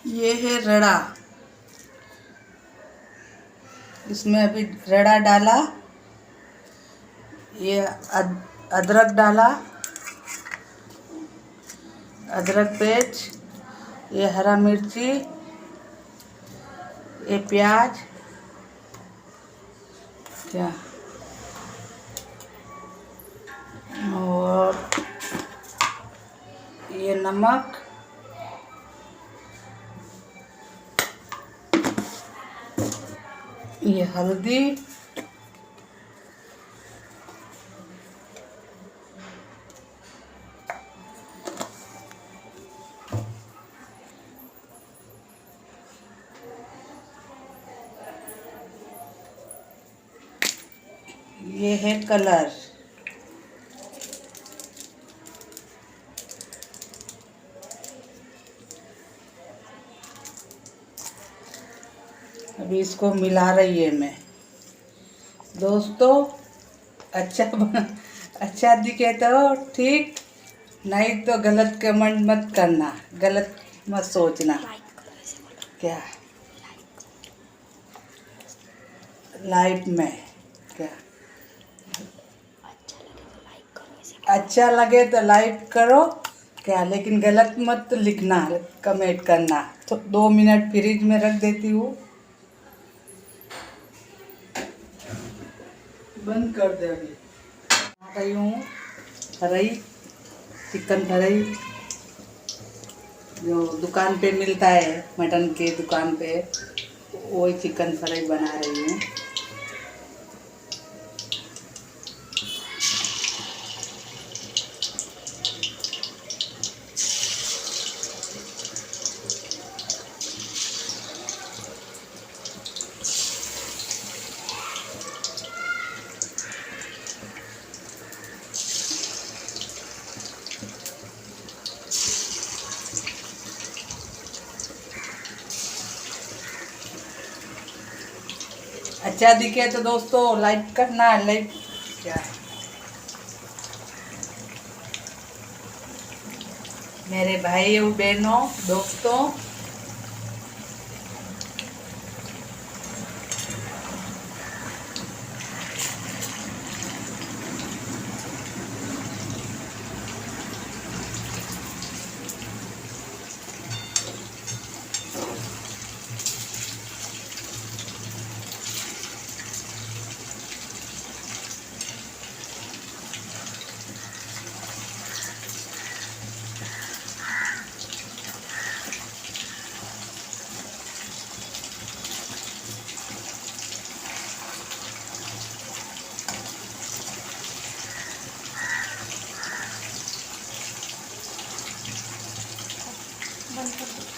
ये है रड़ा। इसमें अभी रड़ा डाला, ये अदरक डाला, अदरक पेस्ट, ये हरा मिर्ची, ये प्याज, क्या और ये नमक, ये हल्दी, ये है कलर, अभी इसको मिला रही है मैं। दोस्तों अच्छा दिखे तो ठीक, नहीं तो गलत कमेंट मत करना, गलत मत सोचना। क्या लाइट में क्या अच्छा लगे तो लाइक करो क्या, लेकिन गलत मत लिखना, कमेंट करना। तो 2 मिनट फ्रिज में रख देती हूँ। बंद कर दे। अभी बना रही हूँ फ्राई, चिकन फ्राई, जो दुकान पे मिलता है, मटन के दुकान पे, वही चिकन फ्राई बना रही हूँ। अच्छा दिखे तो दोस्तों लाइक करना, लाइक क्या है मेरे भाई और बहनों दोस्तों। बंद कर दो।